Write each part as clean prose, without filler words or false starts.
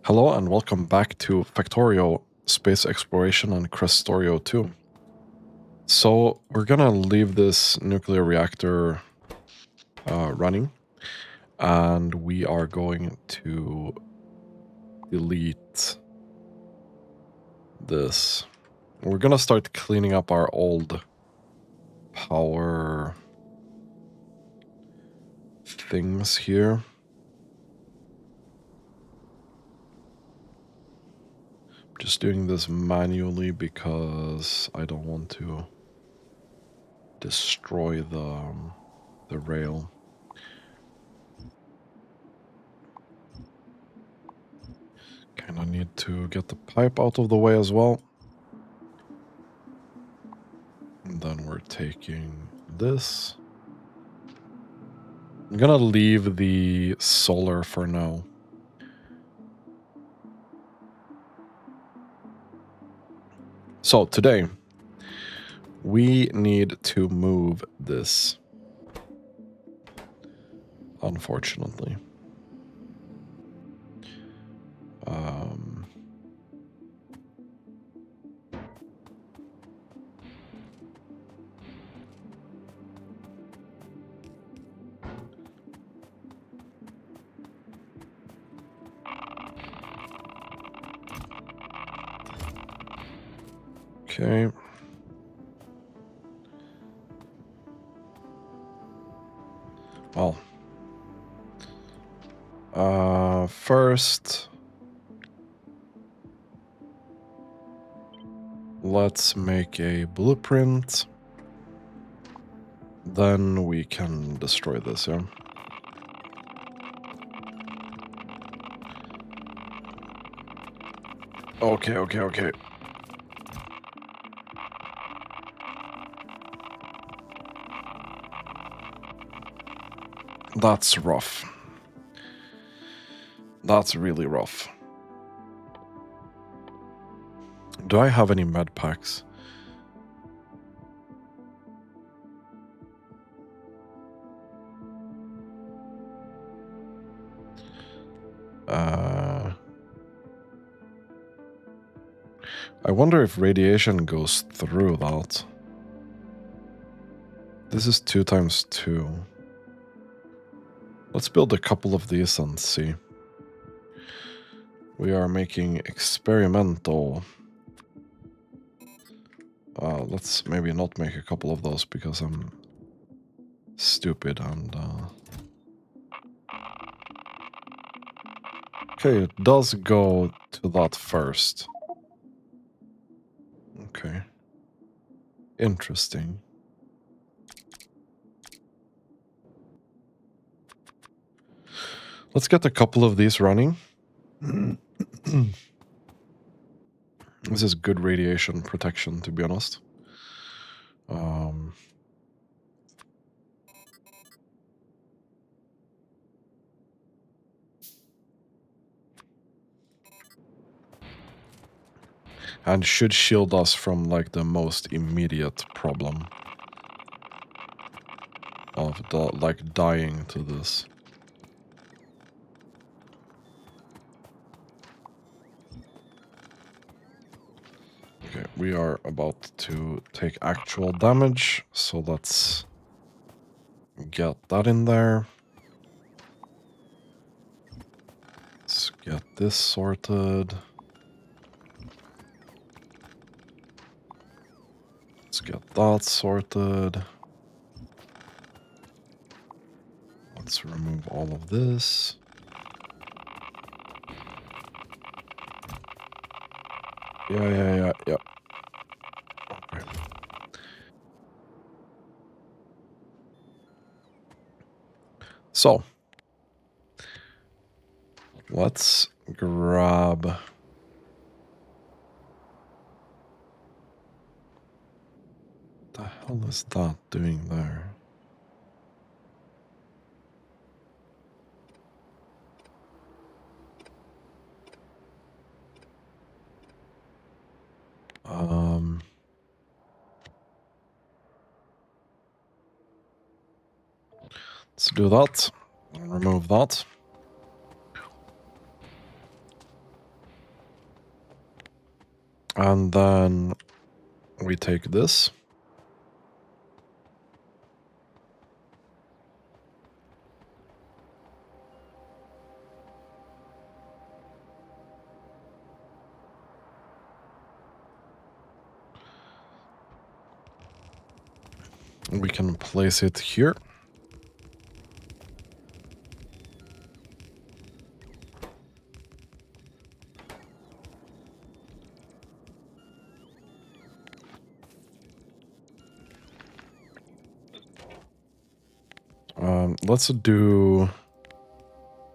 Hello and welcome back to Factorio Space Exploration on Krastorio 2. So we're gonna leave this nuclear reactor running, and we are going to delete this. We're gonna start cleaning up our old power things here. Just doing this manually because I don't want to destroy the rail. Kinda need to get the pipe out of the way as well. And then we're taking this. I'm gonna leave the solar for now. So today, we need to move this, unfortunately. Okay. Well. First, let's make a blueprint. Then we can destroy this, yeah? Okay. That's rough. That's really rough. Do I have any med packs? I wonder if radiation goes through that. This is 2 times 2. Let's build a couple of these and see. We are making experimental. Let's maybe not make a couple of those because I'm stupid and... Okay, it does go to that first. Okay. Interesting. Let's get a couple of these running. This is good radiation protection, to be honest. And should shield us from, like, the most immediate problem of, like, dying to this. Okay, we are about to take actual damage, so let's get that in there. Let's get this sorted. Let's get that sorted. Let's remove all of this. Yeah. Okay. So, let's grab... What the hell is that doing there? Let's do that. Remove that. And then we take this. We can place it here.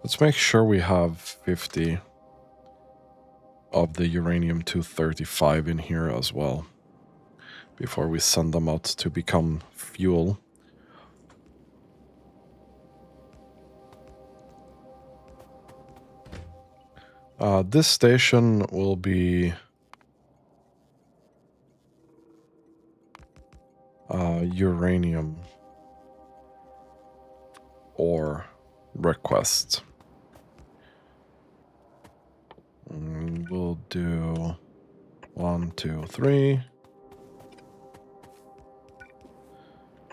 Let's make sure we have 50 of the uranium-235 in here as well before we send them out to become fuel. This station will be uranium ore request. We'll do 1, 2, 3.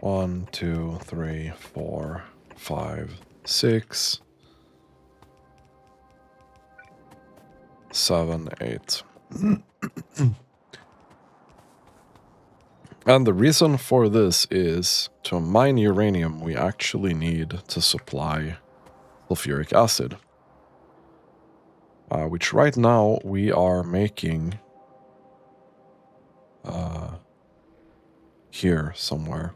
1, 2, 3, 4, 5, 6, 7, 8. And the reason for this is to mine uranium, we actually need to supply sulfuric acid, which right now we are making here somewhere.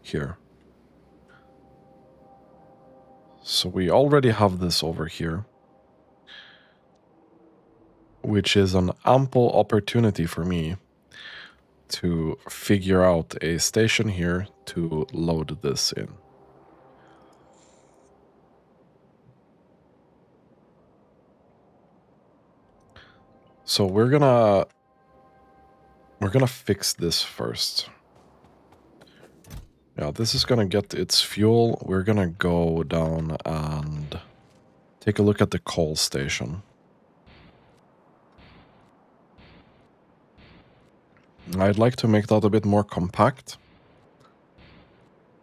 Here. So we already have this over here, which is an ample opportunity for me to figure out a station here to load this in. So we're gonna fix this first. Yeah, this is gonna get its fuel. We're gonna go down and take a look at the coal station. I'd like to make that a bit more compact.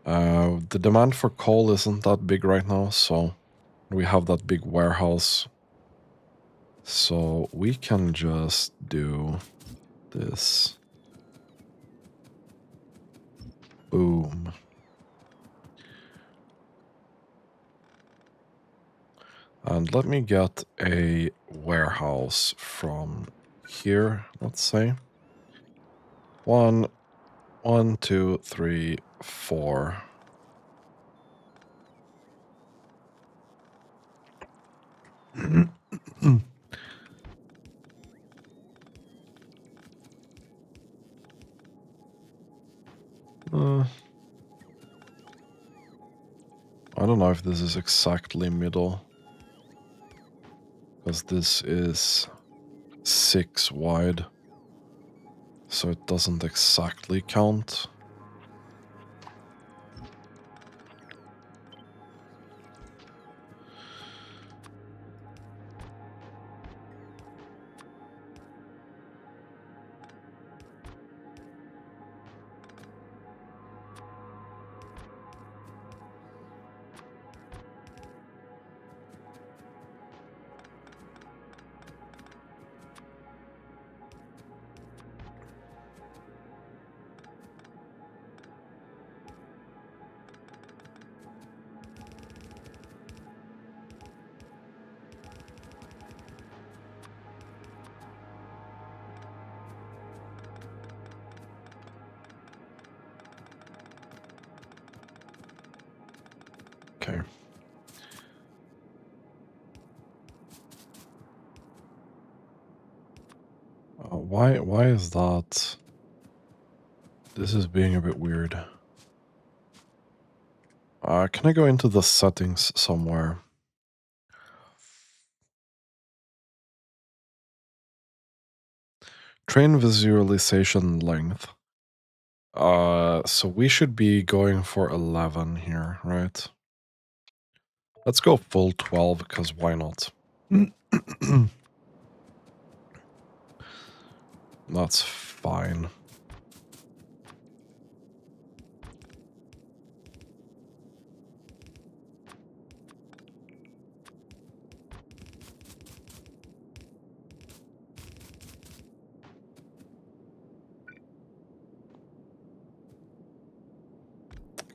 The demand for coal isn't that big right now, so we have that big warehouse. So we can just do this. Boom. And let me get a warehouse from here, let's say. 1, 2, 3, 4. I don't know if this is exactly middle, because this is 6 wide, so it doesn't exactly count. Okay. Why is that? This is being a bit weird. Can I go into the settings somewhere? Train visualization length. So we should be going for 11 here, right? Let's go full 12, because why not? That's fine.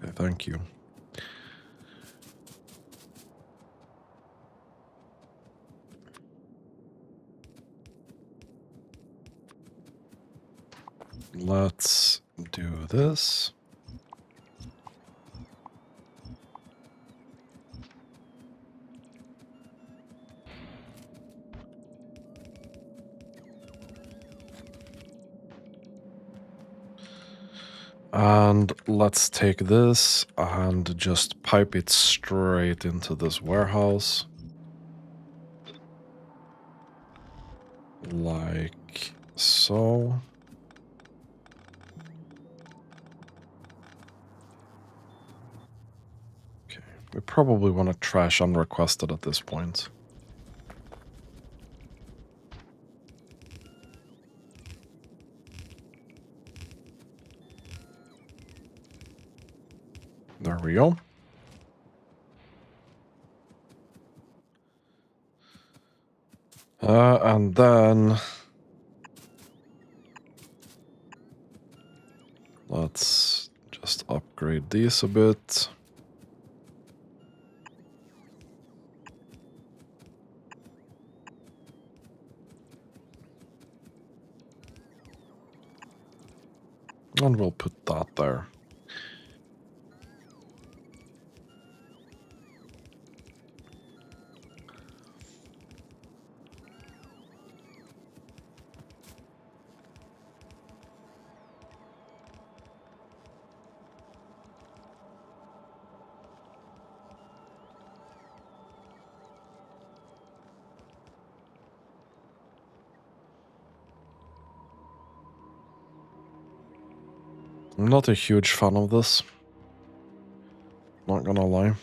Okay, thank you. Let's do this. And let's take this and just pipe it straight into this warehouse. Like so. Okay, we probably want to trash unrequested at this point. There we go. And then let's just upgrade these a bit. And we'll put that there. I'm not a huge fan of this. Not gonna lie.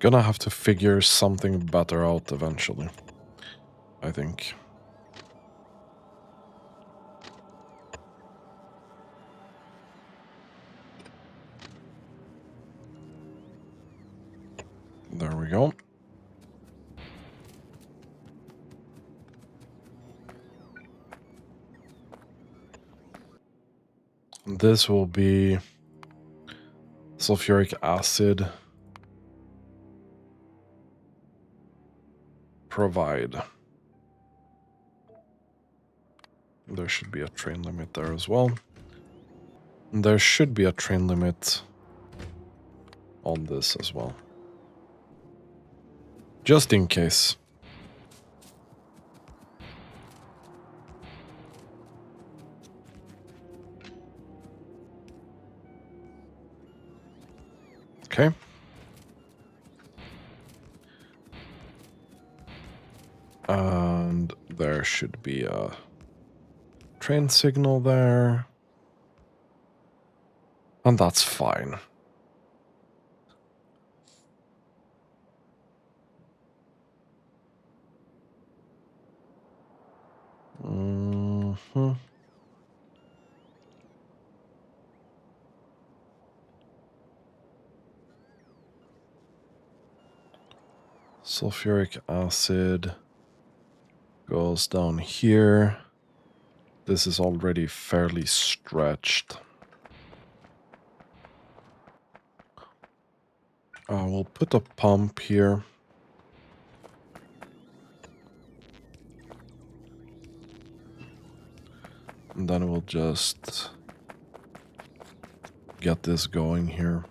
Gonna have to figure something better out eventually, I think. There we go. This will be sulfuric acid. Provide. There should be a train limit there as well. There should be a train limit on this as well. Just in case. Okay. And there should be a train signal there. And that's fine. Mm-hmm. Sulfuric acid goes down here. This is already fairly stretched. We'll put a pump here. And then we'll just get this going here.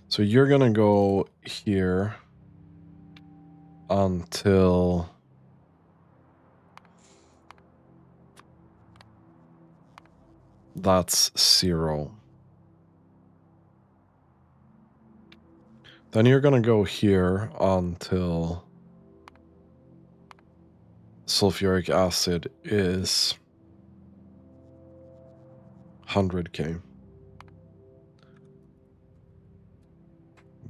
So you're gonna go here until that's 0. Then you're gonna go here until sulfuric acid is 100k.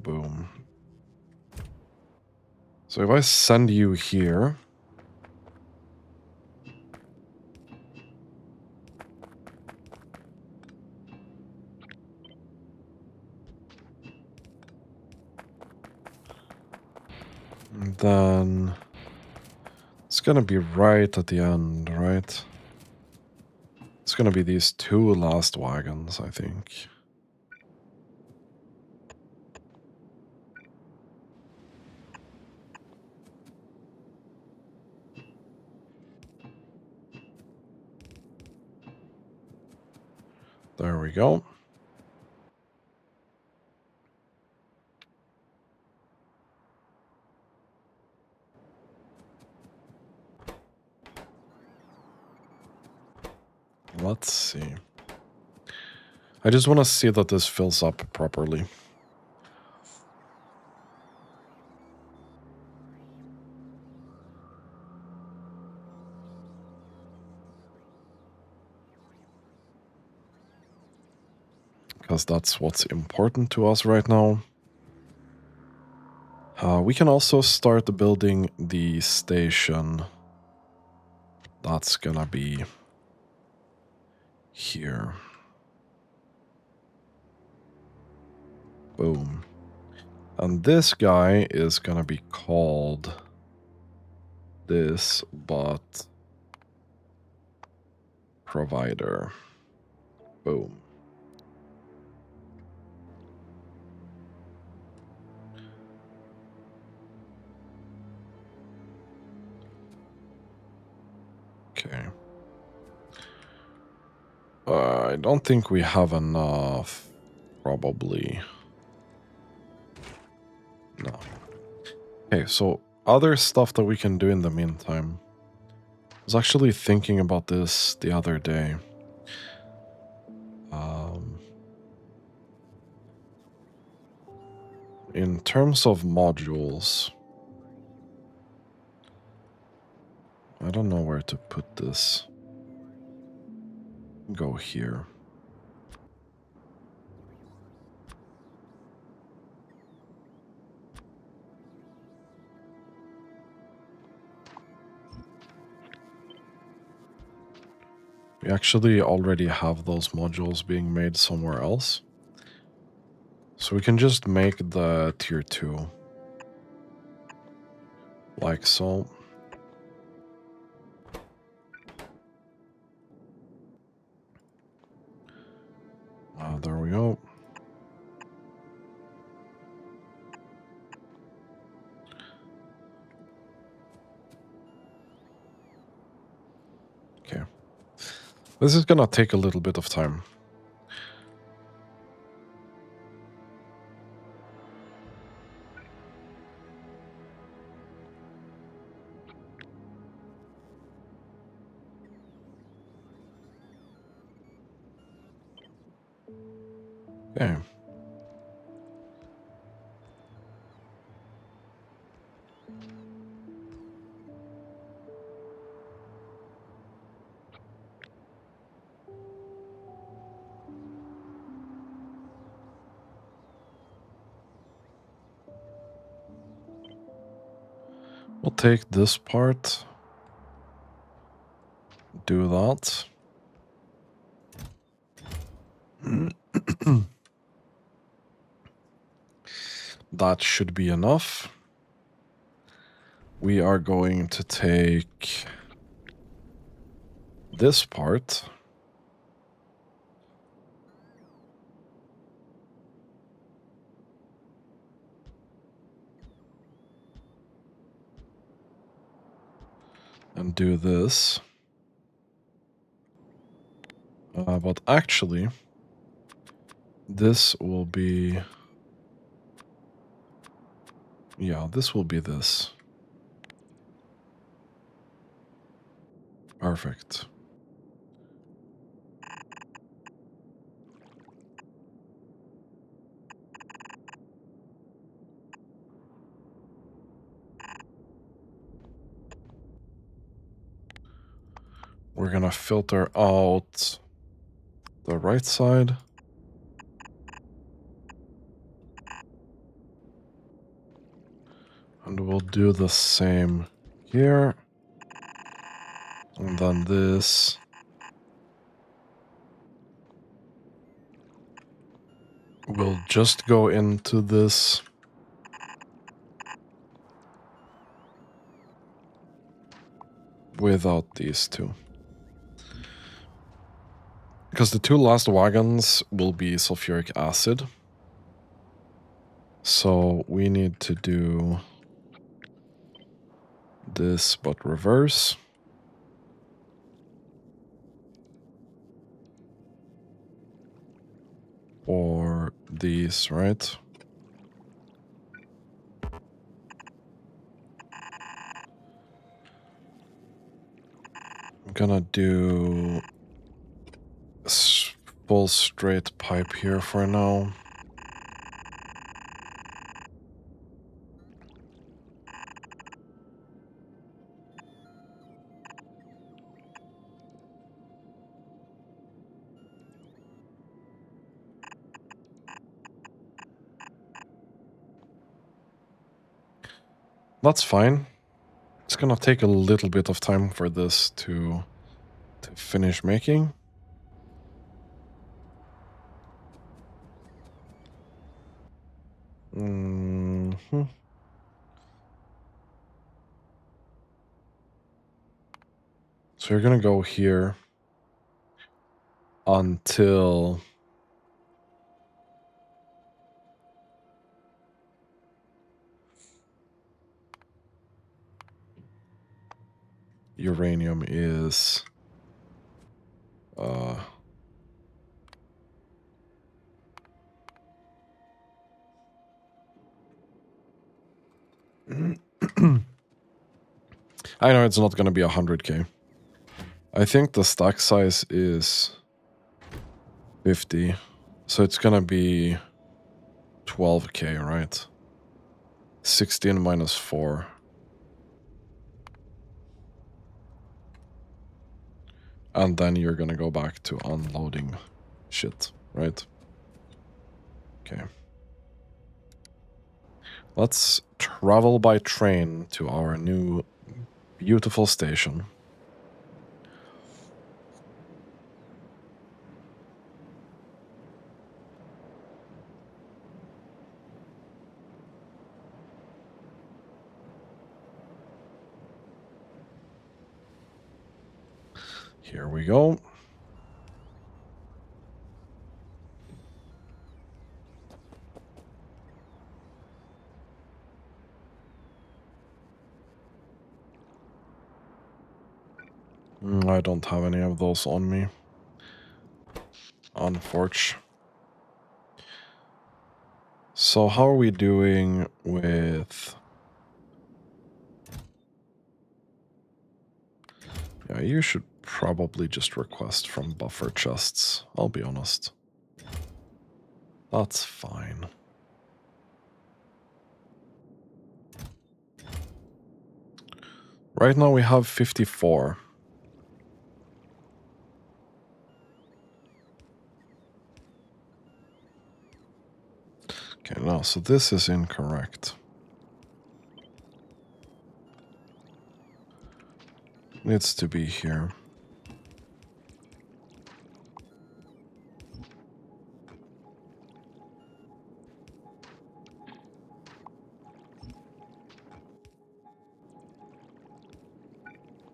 Boom. So if I send you here, then it's gonna be right at the end, right? It's gonna be these 2 last wagons, I think. There we go. Let's see. I just want to see that this fills up properly. Because that's what's important to us right now. We can also start building the station. That's gonna be here. Boom. And this guy is gonna be called this, but provider. Boom. Okay. I don't think we have enough, probably. No. Okay, so other stuff that we can do in the meantime. I was actually thinking about this the other day. In terms of modules, I don't know where to put this. Go here. We actually already have those modules being made somewhere else. So we can just make the tier 2. Like so. There we go. Okay. This is gonna take a little bit of time. Okay. We'll take this part. Do that. That should be enough. We are going to take this part. can do this. But actually, this will be... Yeah, this will be this. Perfect. We're gonna filter out the right side. And we'll do the same here. And then this. We'll just go into this. Without these two. Because the two last wagons will be sulfuric acid. So we need to do this but reverse. Or these, right? I'm gonna do a full straight pipe here for now. That's fine. It's gonna take a little bit of time for this to finish making. Mm-hmm. So you're gonna go here until uranium is I know it's not gonna be 100k. I think the stack size is 50, so it's gonna be 12k, right? 16 minus 4. And then you're gonna go back to unloading shit, right? Okay. Let's travel by train to our new beautiful station. Here we go. I don't have any of those on me. Unfortunately. So how are we doing with... Yeah, you should probably just request from buffer chests, I'll be honest. That's fine. Right now we have 54. Okay, no, so this is incorrect. Needs to be here.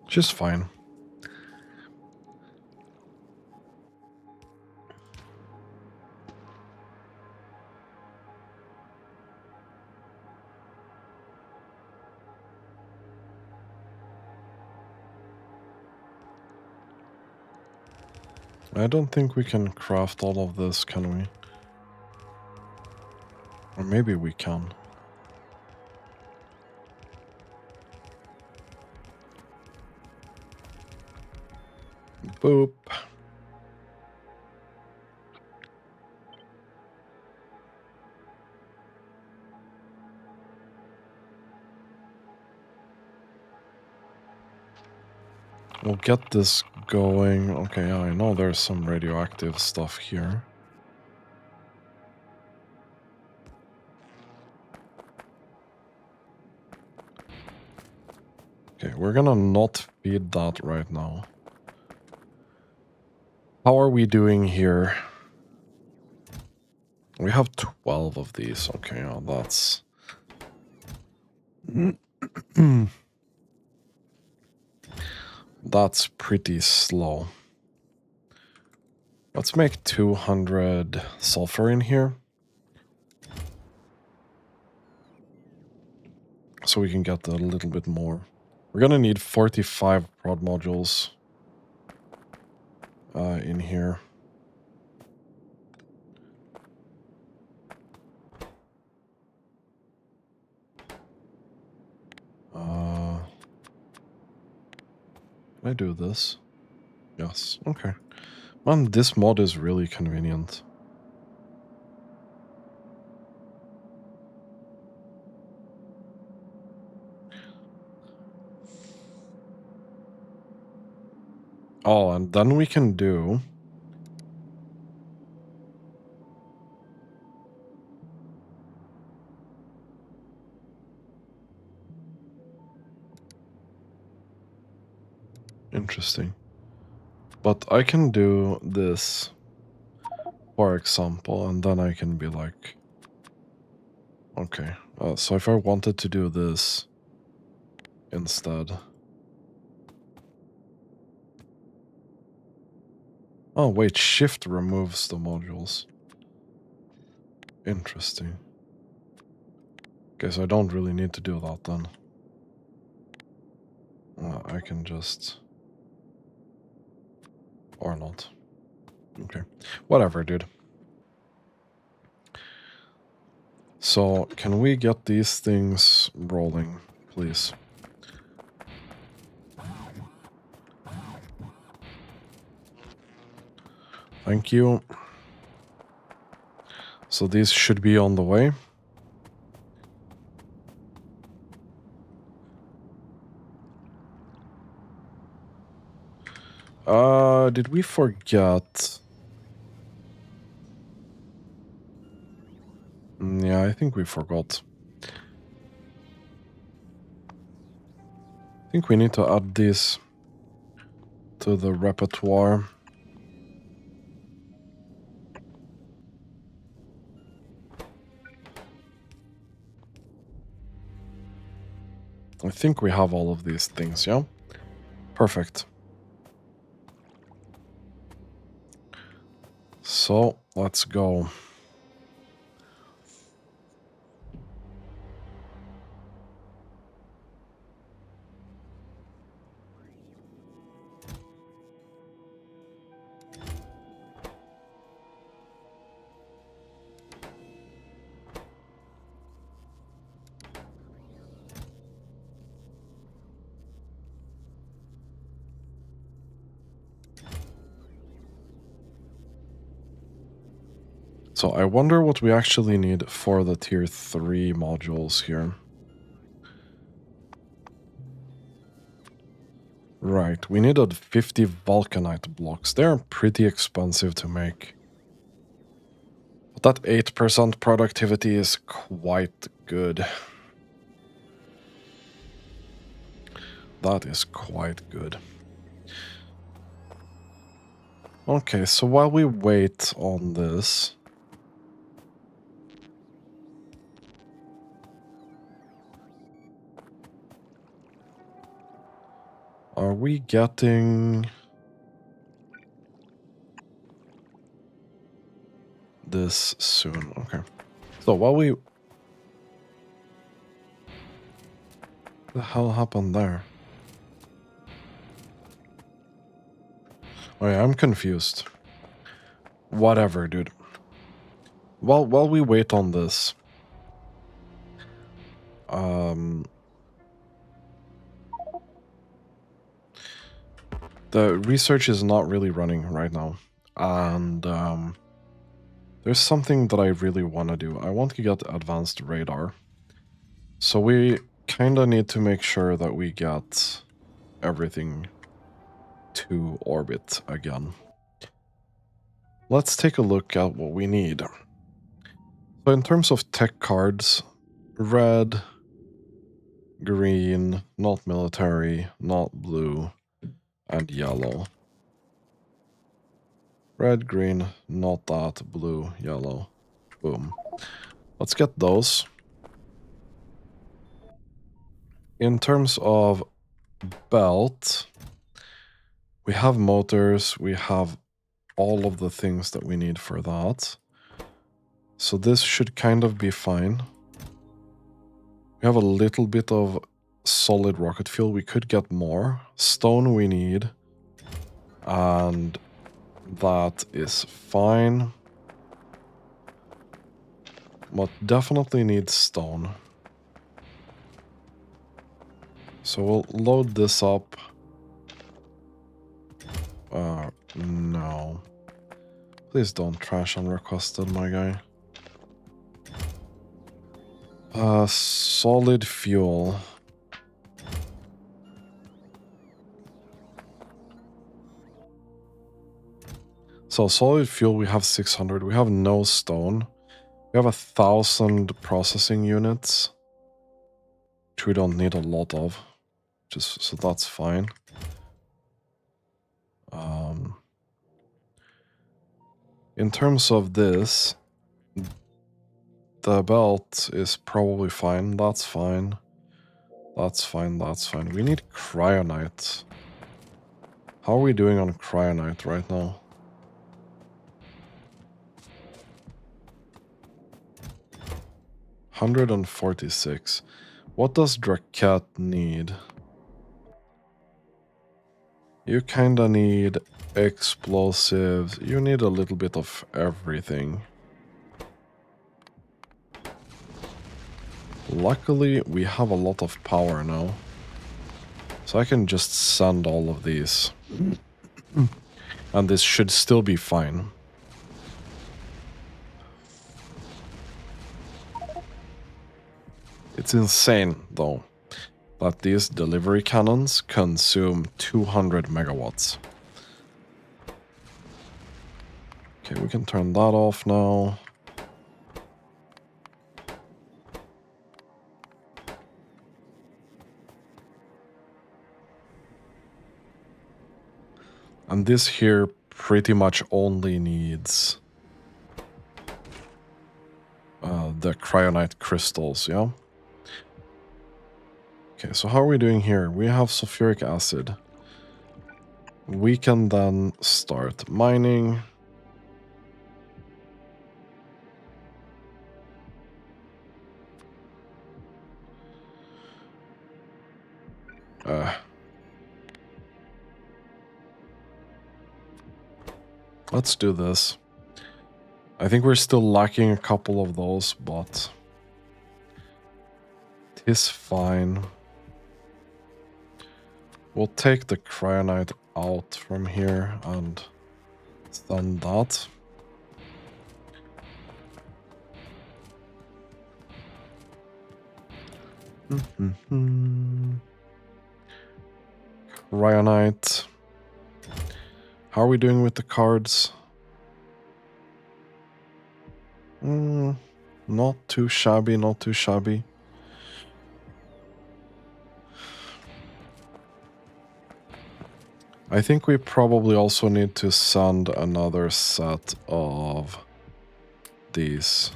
Just fine. I don't think we can craft all of this, can we? Or maybe we can. Boop. We'll get this going. Okay, I know there's some radioactive stuff here. Okay, we're gonna not feed that right now. How are we doing here? We have 12 of these. Okay, oh, that's... that's pretty slow. Let's make 200 sulfur in here. So we can get a little bit more. We're gonna need 45 prod modules in here. Can I do this? Yes, okay. Man, this mod is really convenient. Oh, and then we can do... Interesting. But I can do this, for example, and then I can be like... Okay, so if I wanted to do this instead... Oh, wait, shift removes the modules. Interesting. Okay, so I don't really need to do that then. I can just... Or not. Okay. Whatever, dude. So, can we get these things rolling, please? Thank you. So these should be on the way. Did we forget? Yeah, I think we forgot. I think we need to add these to the repertoire. I think we have all of these things, yeah? Perfect. So, let's go. So I wonder what we actually need for the tier 3 modules here. Right, we needed 50 vulcanite blocks. They're pretty expensive to make. But that 8% productivity is quite good. That is quite good. Okay, so while we wait on this... Are we getting... this soon? Okay. So while we... What the hell happened there? Oh yeah, I'm confused. Whatever, dude. Well, while we wait on this, the research is not really running right now, and there's something that I really want to do. I want to get advanced radar, so we kind of need to make sure that we get everything to orbit again. Let's take a look at what we need. So in terms of tech cards, red, green, not military, not blue, and yellow. Red, green, not that, blue, yellow. Boom. Let's get those. In terms of belt, we have motors, we have all of the things that we need for that. So this should kind of be fine. We have a little bit of solid rocket fuel. We could get more. Stone we need. And that is fine. But definitely need stone. So we'll load this up. No. Please don't trash unrequested, my guy. Solid fuel. So solid fuel, we have 600. We have no stone. We have 1,000 processing units, which we don't need a lot of. So that's fine. In terms of this, the belt is probably fine. That's fine. That's fine. That's fine. We need cryonite. How are we doing on cryonite right now? $146. What does Draket need? You kinda need explosives. You need a little bit of everything. Luckily, we have a lot of power now. So I can just send all of these. And this should still be fine. It's insane, though, that these delivery cannons consume 200 megawatts. Okay, we can turn that off now. And this here pretty much only needs the cryonite crystals, yeah? Okay, so how are we doing here? We have sulfuric acid. We can then start mining. Let's do this. I think we're still lacking a couple of those, but it is fine. We'll take the cryonite out from here and send that. Cryonite. How are we doing with the cards? Not too shabby, not too shabby. I think we probably also need to send another set of these.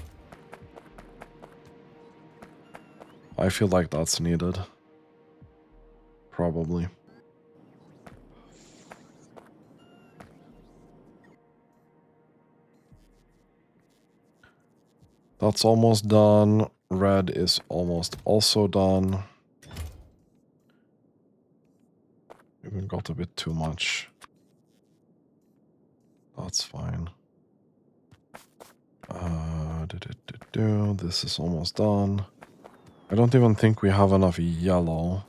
I feel like that's needed. Probably. That's almost done. Red is almost also done. Even got a bit too much. That's fine. This is almost done. I don't even think we have enough yellow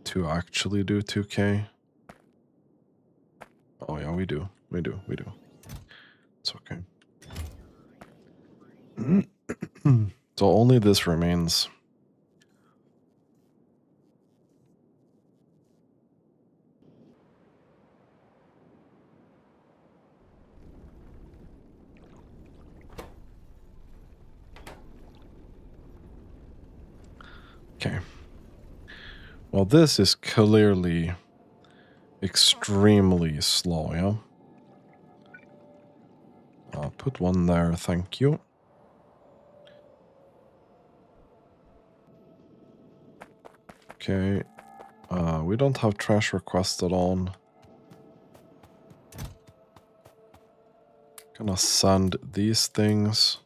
to actually do 2K. Oh yeah, we do. We do. It's okay. So only this remains. Okay. Well, this is clearly extremely slow, yeah? I'll put one there, thank you. Okay. We don't have trash requested on. Gonna send these things.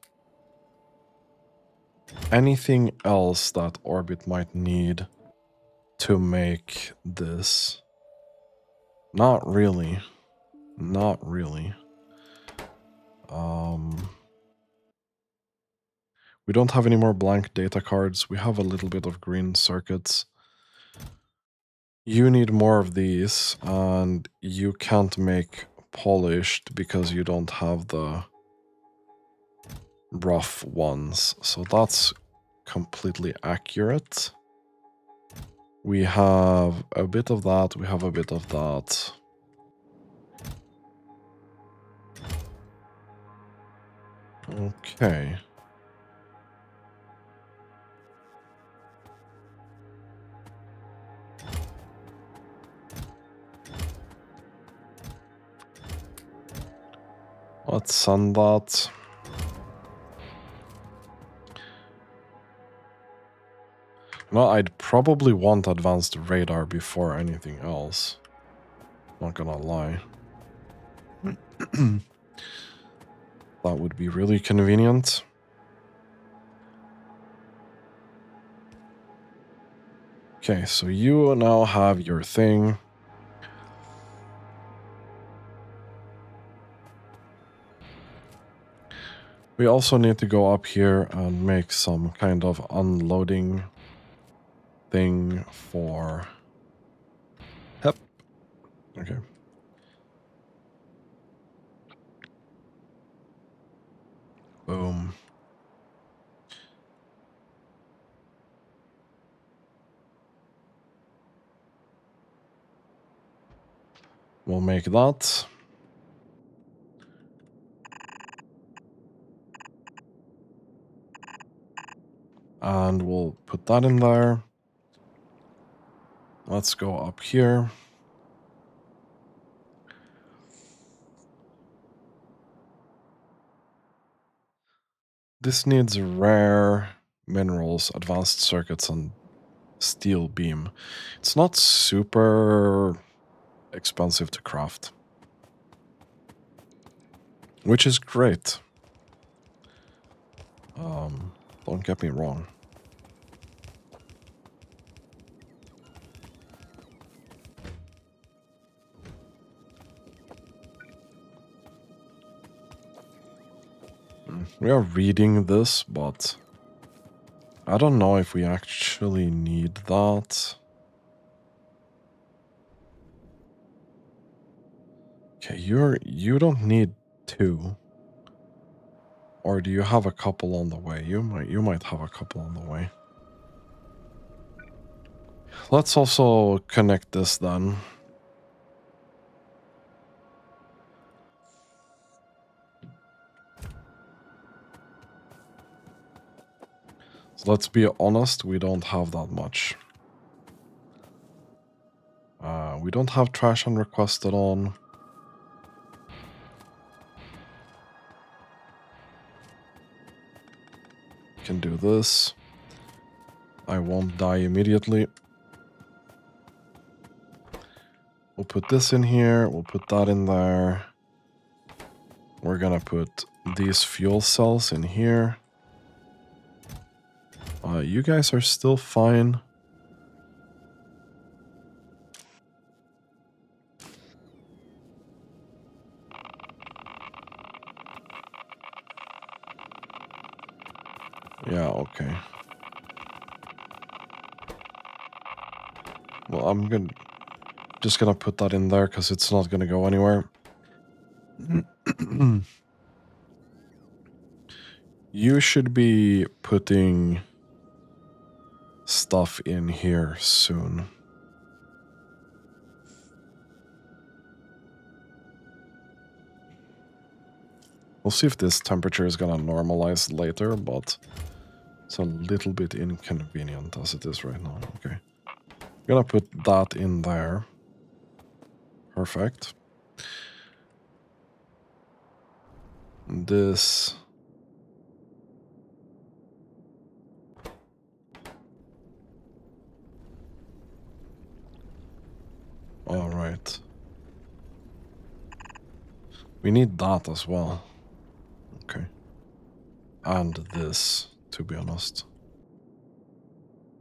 Anything else that orbit might need to make this? Not really. Not really. We don't have any more blank data cards. We have a little bit of green circuits. You need more of these, and you can't make polished because you don't have the rough ones. So that's completely accurate. We have a bit of that. We have a bit of that. Okay. Let's send that. Well, I'd probably want advanced radar before anything else. Not gonna lie. That would be really convenient. Okay, so you now have your thing. We also need to go up here and make some kind of unloading thing for... Yep. Okay. Boom. We'll make that. And we'll put that in there. Let's go up here. This needs rare minerals, advanced circuits, and steel beam. It's not super expensive to craft, which is great. Don't get me wrong. We are reading this, but I don't know if we actually need that. Okay, you don't need 2. Or do you have a couple on the way? You might have a couple on the way. Let's also connect this then. So let's be honest, we don't have that much. We don't have trash unrequested on. Can do this. I won't die immediately. We'll put this in here. We'll put that in there. We're gonna put these fuel cells in here. You guys are still fine. Yeah, okay. Well, I'm just gonna put that in there because it's not gonna go anywhere. You should be putting stuff in here soon. We'll see if this temperature is gonna normalize later, but it's a little bit inconvenient as it is right now. Okay. I'm gonna put that in there. Perfect. This. All right. We need that as well. Okay. And this, to be honest.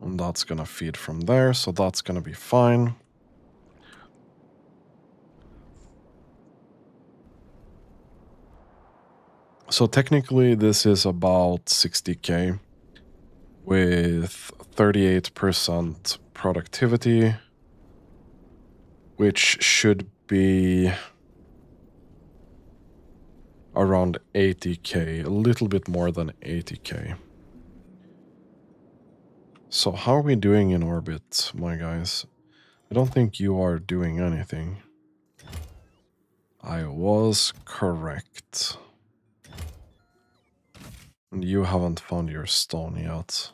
And that's gonna feed from there, so that's gonna be fine. So technically this is about 60k with 38% productivity, which should be around 80k, a little bit more than 80k. So how are we doing in orbit, my guys? I don't think you are doing anything. I was correct. And you haven't found your stone yet.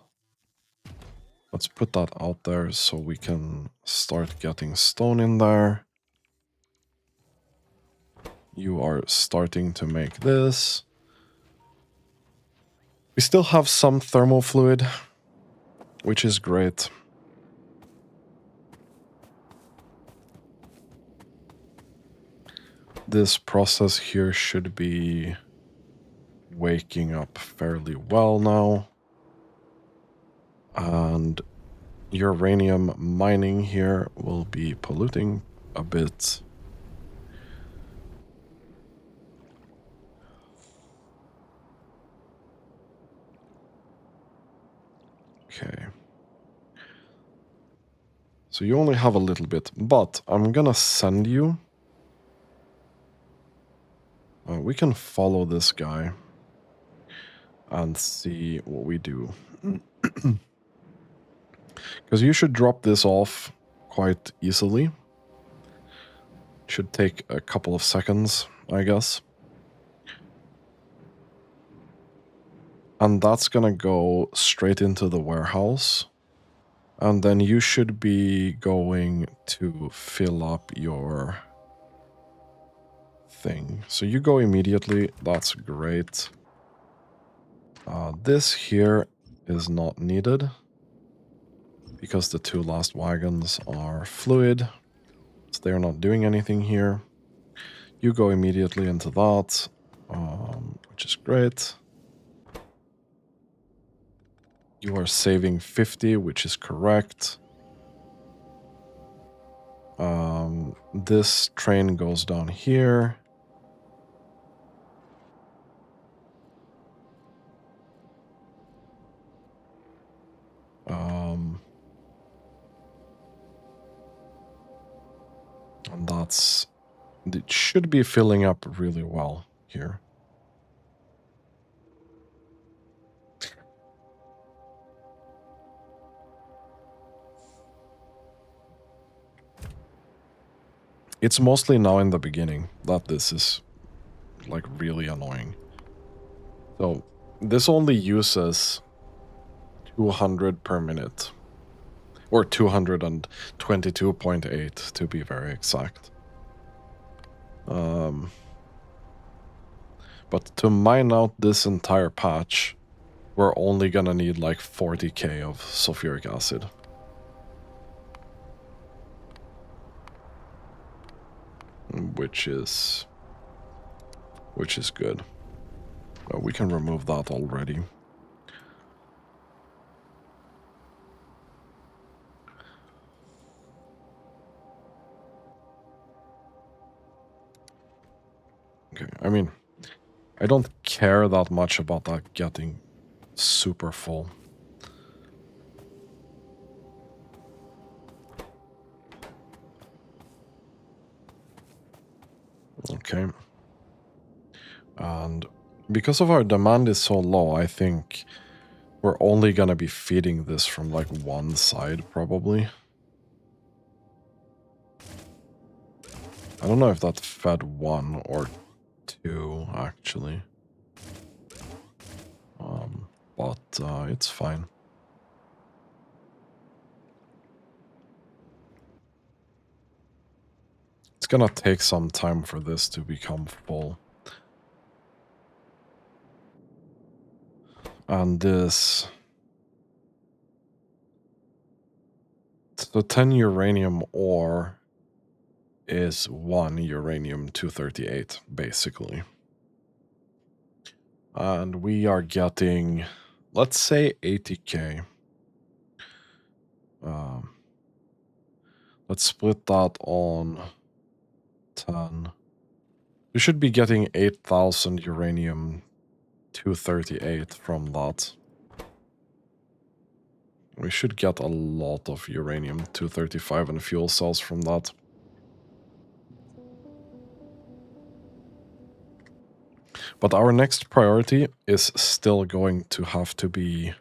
Let's put that out there so we can start getting stone in there. You are starting to make this. We still have some thermal fluid, which is great. This process here should be waking up fairly well now. And uranium mining here will be polluting a bit. Okay. So you only have a little bit, but I'm gonna send you. We can follow this guy and see what we do. Because you should drop this off quite easily. Should take a couple of seconds, I guess. And that's gonna go straight into the warehouse. And then you should be going to fill up your thing. So you go immediately, that's great. This here is not needed because the two last wagons are fluid, so they're not doing anything here. You go immediately into that, which is great. You are saving 50, which is correct. This train goes down here. And it should be filling up really well here. It's mostly now in the beginning that this is like really annoying. So this only uses 200 per minute, or 222.8 to be very exact. But to mine out this entire patch, we're only gonna need like 40k of sulfuric acid. Which is good. We can remove that already. Okay, I mean, I don't care that much about that getting super full. Okay. And because of our demand is so low, I think we're only gonna be feeding this from like one side, probably. I don't know if that fed one or two, actually. But it's fine. It's gonna take some time for this to become full. And this... So 10 uranium ore is 1 uranium-238, basically. And we are getting, let's say, 80k. Let's split that on 10. We should be getting 8,000 uranium-238 from that. We should get a lot of uranium-235 and fuel cells from that. But our next priority is still going to have to be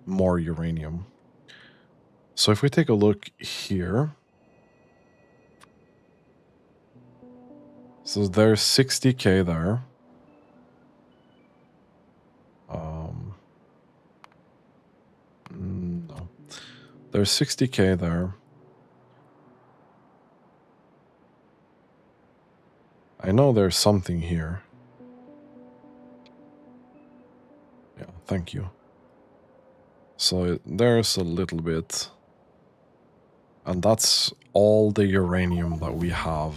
more uranium. So if we take a look here, so there's 60k there. No, there's 60k there. I know there's something here. Yeah, thank you. So there's a little bit. And that's all the uranium that we have.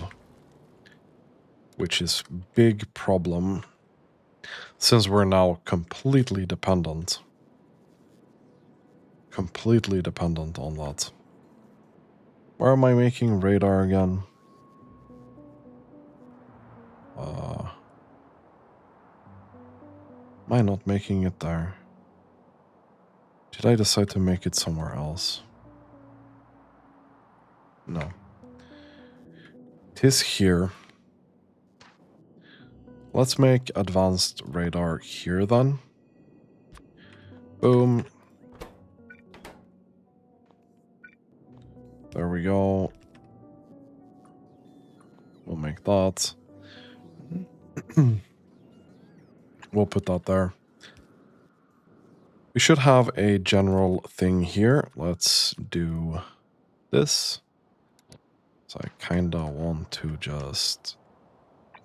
Which is big problem. Since we're now completely dependent. Completely dependent on that. Where am I making radar again? Am I not making it there? Did I decide to make it somewhere else? No. It is here. Let's make advanced radar here then. Boom. There we go. We'll make that. We'll put that there. We should have a general thing here. Let's do this. So I kinda want to just...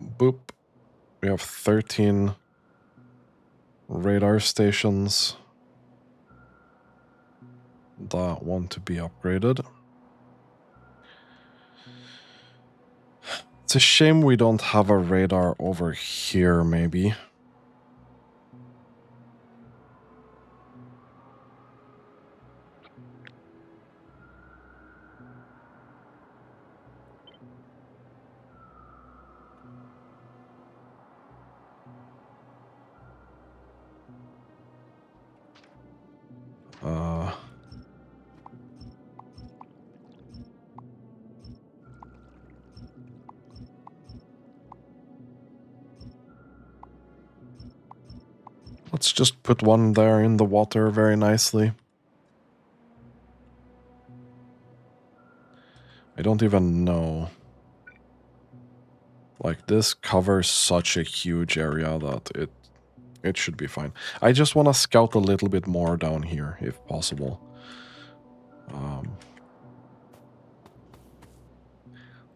Boop. We have 13 radar stations that want to be upgraded. It's a shame we don't have a radar over here, maybe. Let's just put one there in the water very nicely. I don't even know. Like, this covers such a huge area that it should be fine. I just want to scout a little bit more down here, if possible.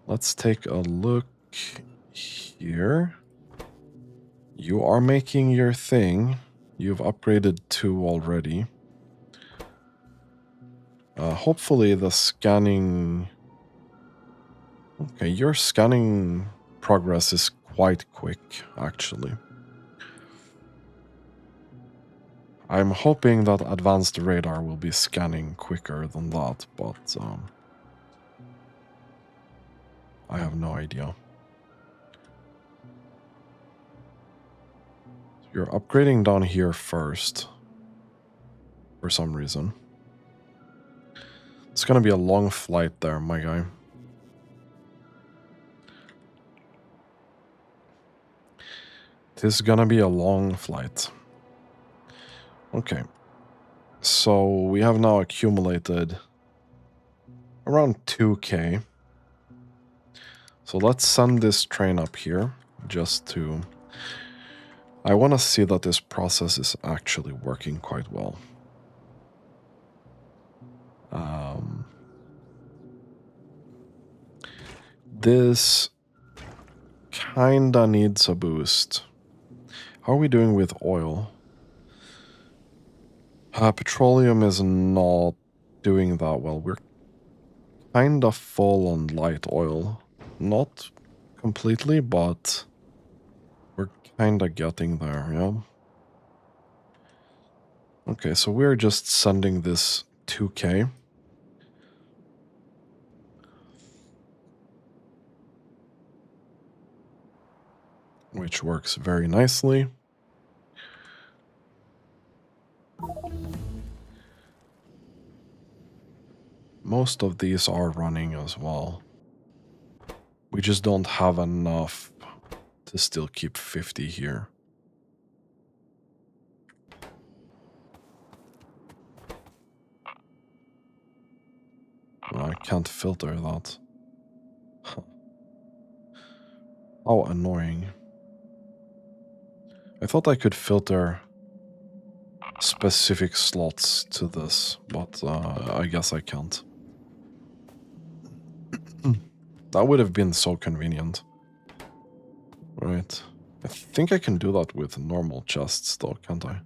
Let's take a look here. You are making your thing. You've upgraded 2 already. Hopefully the scanning... Okay, your scanning progress is quite quick, actually. I'm hoping that advanced radar will be scanning quicker than that, but I have no idea. You're upgrading down here first. For some reason. It's gonna be a long flight there, my guy. It is gonna be a long flight. Okay. So we have now accumulated around 2K. So let's send this train up here just to... I want to see that this process is actually working quite well. This kinda needs a boost. How are we doing with oil? Petroleum is not doing that well. We're kinda full on light oil. Not completely, but we're kinda getting there, yeah? Okay, so we're just sending this 2K. Which works very nicely. Most of these are running as well. We just don't have enough to still keep 50 here. I can't filter that. How annoying. I thought I could filter specific slots to this, but I guess I can't. That would have been so convenient. Right. I think I can do that with normal chests though, can't I?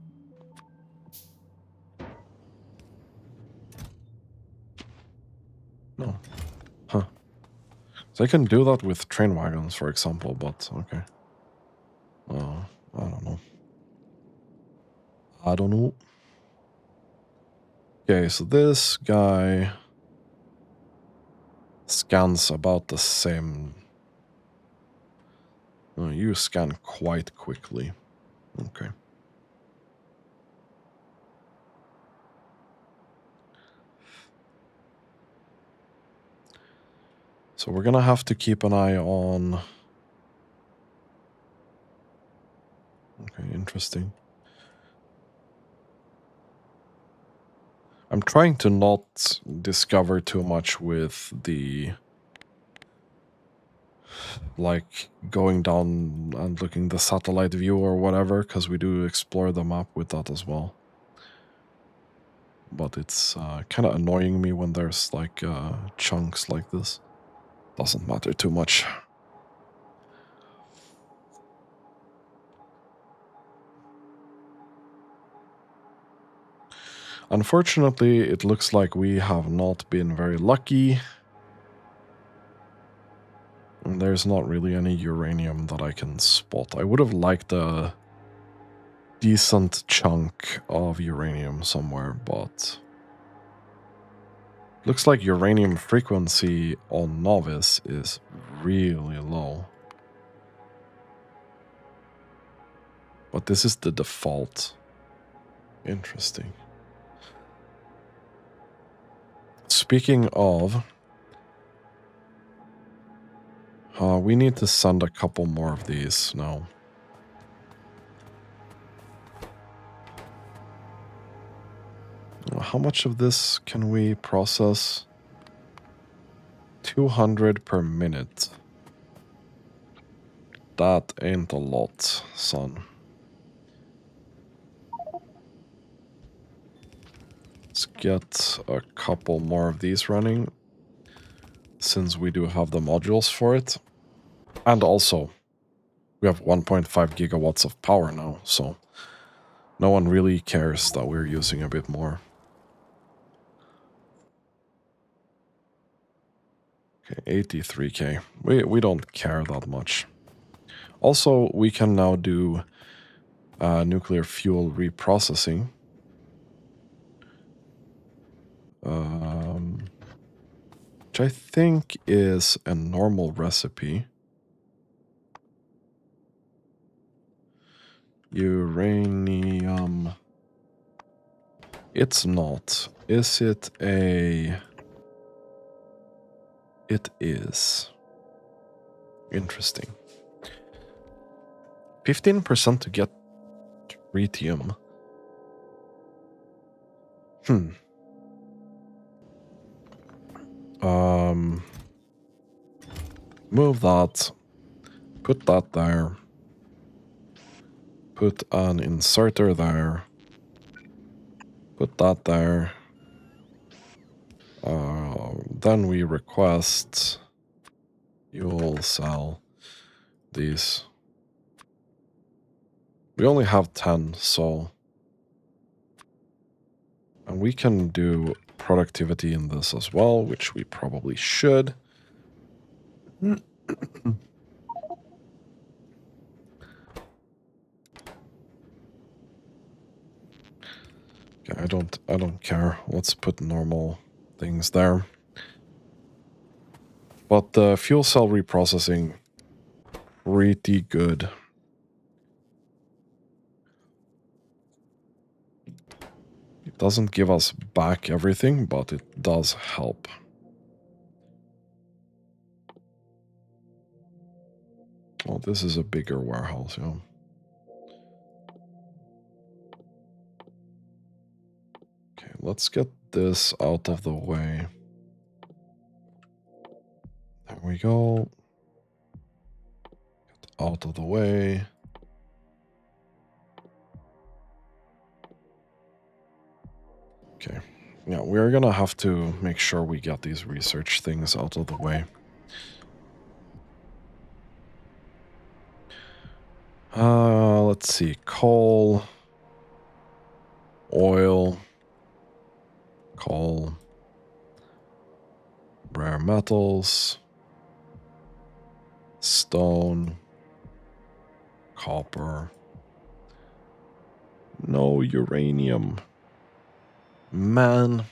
No. Huh. So I can do that with train wagons, for example, but okay. I don't know. I don't know. Okay, so this guy scans about the same. Oh, you scan quite quickly. Okay. So we're gonna have to keep an eye on... Okay, interesting. I'm trying to not discover too much with the... like going down and looking the satellite view or whatever, because we do explore the map with that as well. But it's kind of annoying me when there's like chunks like this. Doesn't matter too much. Unfortunately, it looks like we have not been very lucky. And there's not really any uranium that I can spot. I would have liked a decent chunk of uranium somewhere, but... Looks like uranium frequency on Novice is really low. But this is the default. Interesting. Speaking of... we need to send a couple more of these now. How much of this can we process? 200 per minute. That ain't a lot, son. Let's get a couple more of these running, since we do have the modules for it. And also, we have 1.5 gigawatts of power now, so no one really cares that we're using a bit more. Okay, 83k. We don't care that much. Also, we can now do nuclear fuel reprocessing. Which I think is a normal recipe. Uranium. It's not. Is it a... It is. Interesting. 15% to get tritium. Move that. Put that there. Put an inserter there. Put that there. Then we request you'll sell these. We only have 10, so... And we can do productivity in this as well, which we probably should. Okay, I don't care. Let's put normal things there. But the fuel cell reprocessing, pretty good. It doesn't give us back everything, but it does help. Oh, this is a bigger warehouse, yeah. Okay, let's get this out of the way. There we go. Get out of the way. Okay. Yeah, we're gonna have to make sure we get these research things out of the way. Let's see. Coal. Oil. Coal. Rare metals. Stone. Copper. No uranium. Man.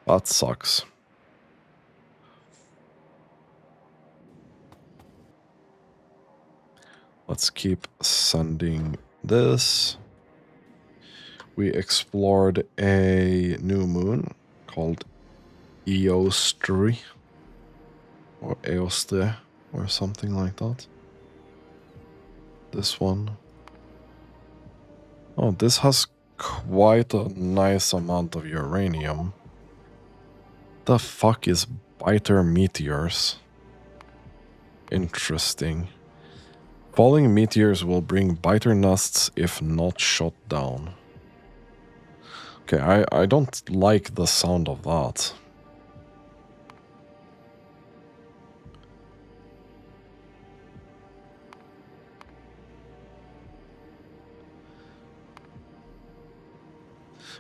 That sucks. Let's keep sending this. We explored a new moon called Eostri. Or Eostre. Or something like that. This one. Oh, this has quite a nice amount of uranium. The fuck is biter meteors? Interesting. Falling meteors will bring biter nests if not shot down. Okay, I don't like the sound of that.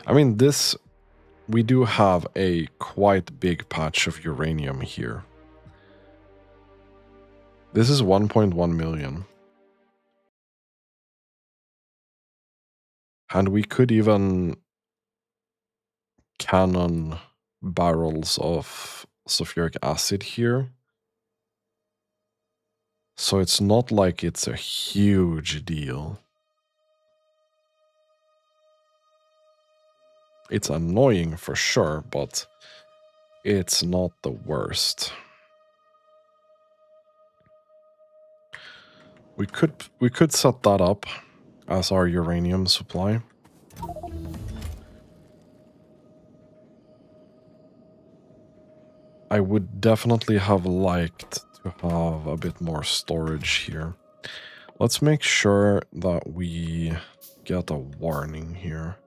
I mean, this... We do have a quite big patch of uranium here. This is 1.1 million. And we could even cannon barrels of sulfuric acid here. So it's not like it's a huge deal. It's annoying for sure, but it's not the worst. We could set that up as our uranium supply. I would definitely have liked to have a bit more storage here. Let's make sure that we get a warning here.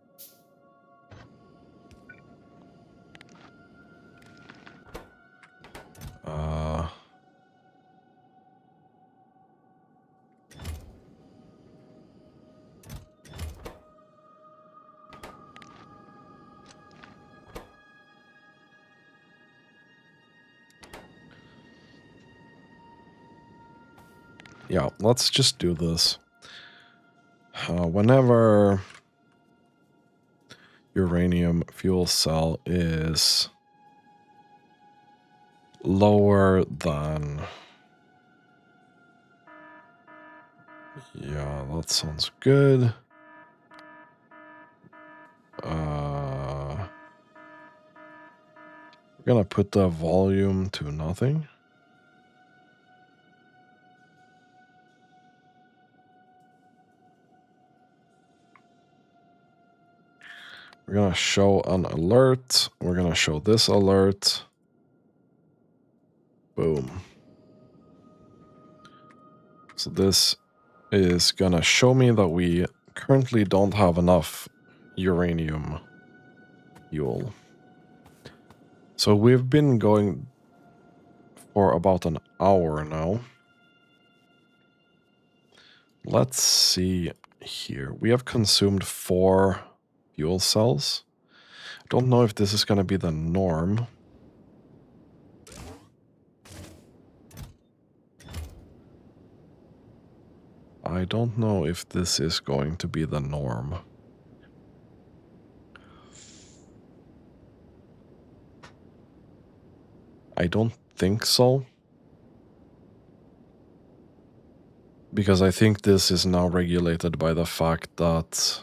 Yeah, let's just do this. Whenever uranium fuel cell is lower than... Yeah, that sounds good. We're gonna put the volume to nothing. We're gonna show an alert. We're gonna show this alert. Boom. So this is gonna show me that we currently don't have enough uranium fuel. So we've been going for about an hour now. Let's see here. We have consumed 4 fuel cells. I don't know if this is gonna be the norm. I don't know if this is going to be the norm. I don't think so. Because I think this is now regulated by the fact that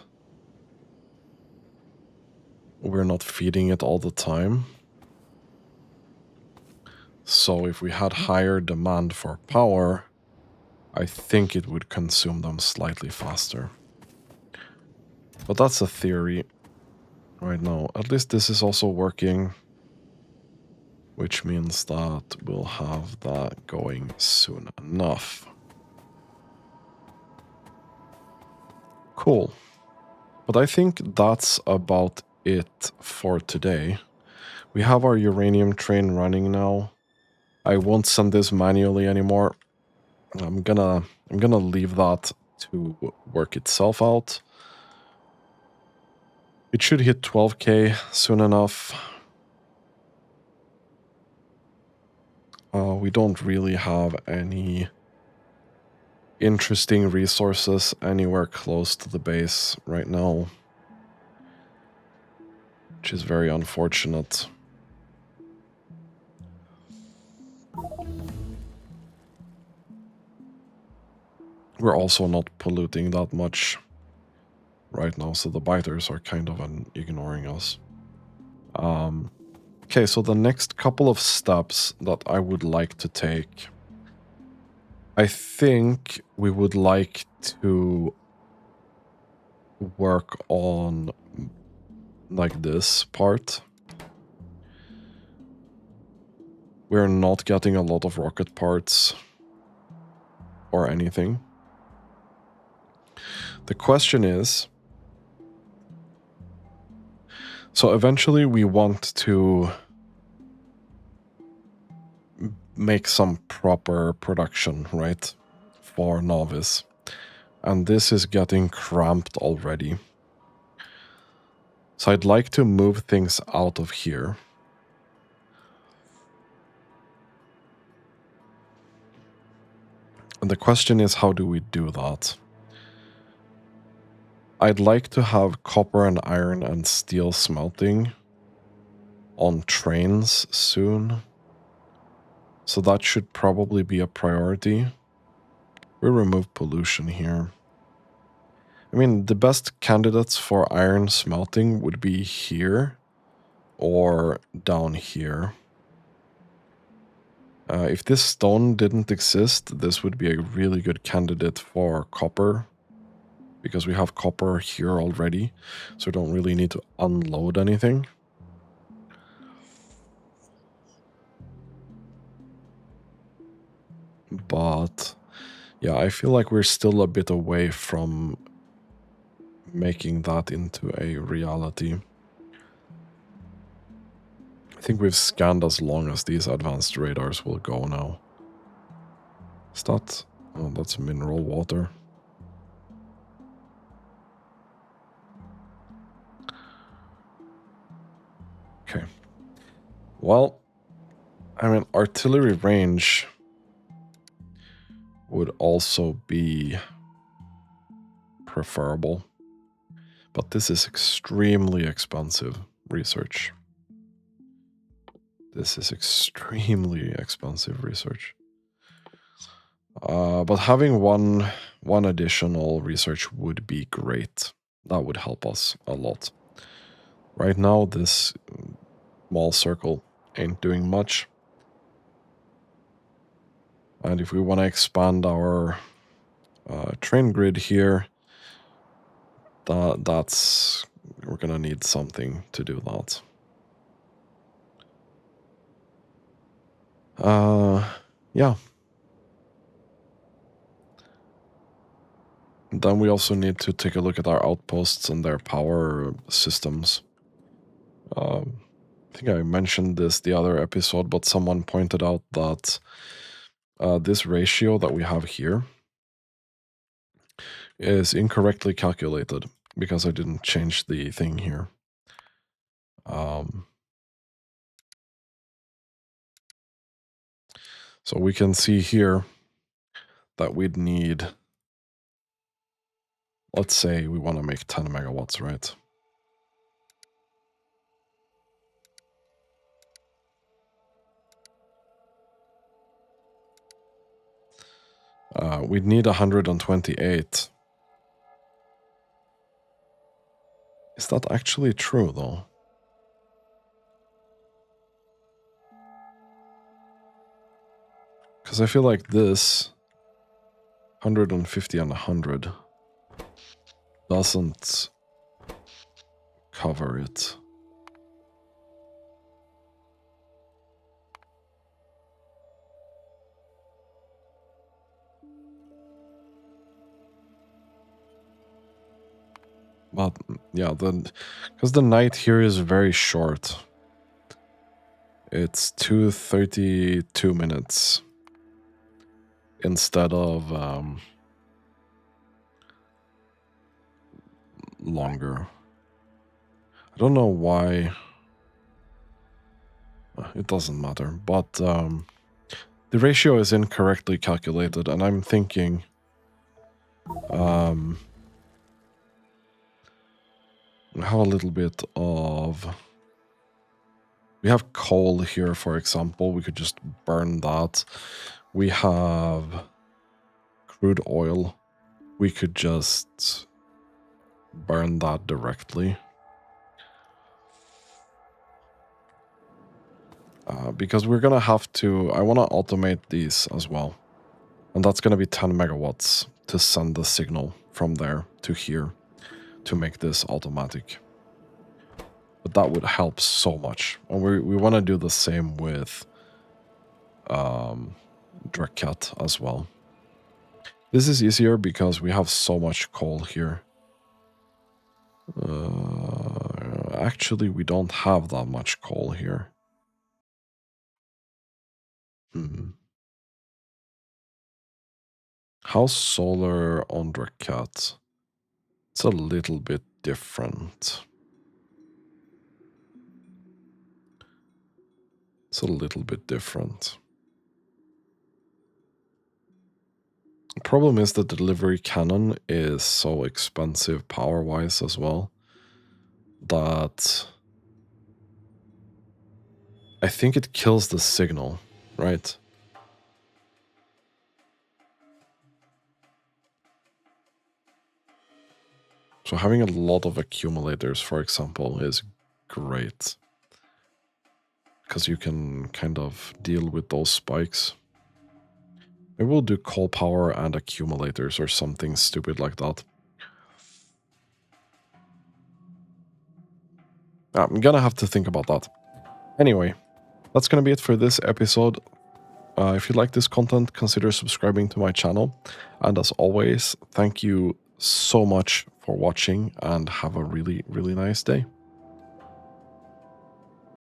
we're not feeding it all the time. So if we had higher demand for power, I think it would consume them slightly faster. But that's a theory right now. At least this is also working, which means that we'll have that going soon enough. Cool. But I think that's about it for today. We have our uranium train running now. I won't send this manually anymore. I'm gonna leave that to work itself out. It should hit 12K soon enough. We don't really have any interesting resources anywhere close to the base right now, which is very unfortunate. We're also not polluting that much right now, so the biters are kind of ignoring us. Okay, so the next couple of steps that I would like to take, I think we would like to work on like this part. We're not getting a lot of rocket parts or anything. The question is, so eventually we want to make some proper production, right, for Novice. And this is getting cramped already. So I'd like to move things out of here. And the question is, how do we do that? I'd like to have copper and iron and steel smelting on trains soon. So that should probably be a priority. We remove pollution here. I mean, the best candidates for iron smelting would be here or down here. If this stone didn't exist, this would be a really good candidate for copper, because we have copper here already, so we don't really need to unload anything. But yeah, I feel like we're still a bit away from making that into a reality. I think we've scanned as long as these advanced radars will go now. Is that... oh, that's mineral water. Okay. Well, I mean, artillery range would also be preferable. But this is extremely expensive research. This is extremely expensive research. But having one one additional research would be great. That would help us a lot. Right now, this small circle ain't doing much. And if we want to expand our train grid here, that's we're gonna need something to do that. Yeah. Then we also need to take a look at our outposts and their power systems. I think I mentioned this the other episode, but someone pointed out that this ratio that we have here is incorrectly calculated because I didn't change the thing here. So we can see here that we'd need, let's say we want to make 10 megawatts, right? We'd need 128. Is that actually true, though? Because I feel like this 150 and 100 doesn't cover it. But yeah, because the night here is very short. It's 2:32 minutes instead of longer. I don't know why. It doesn't matter, but the ratio is incorrectly calculated, and I'm thinking we have a little bit of... We have coal here, for example. We could just burn that. We have crude oil. We could just burn that directly. Because we're going to have to... I want to automate these as well. And that's going to be 10 megawatts to send the signal from there to here to make this automatic. But that would help so much. And we want to do the same with Dracat as well. This is easier because we have so much coal here. Actually, we don't have that much coal here. How's solar on Dracat? It's a little bit different. It's a little bit different. The problem is the delivery cannon is so expensive power-wise as well that I think it kills the signal, right? So having a lot of accumulators, for example, is great. Because you can kind of deal with those spikes. Maybe we'll do coal power and accumulators or something stupid like that. I'm gonna have to think about that. Anyway, that's gonna be it for this episode. If you like this content, consider subscribing to my channel. And as always, thank you so much for watching and have a really, really nice day.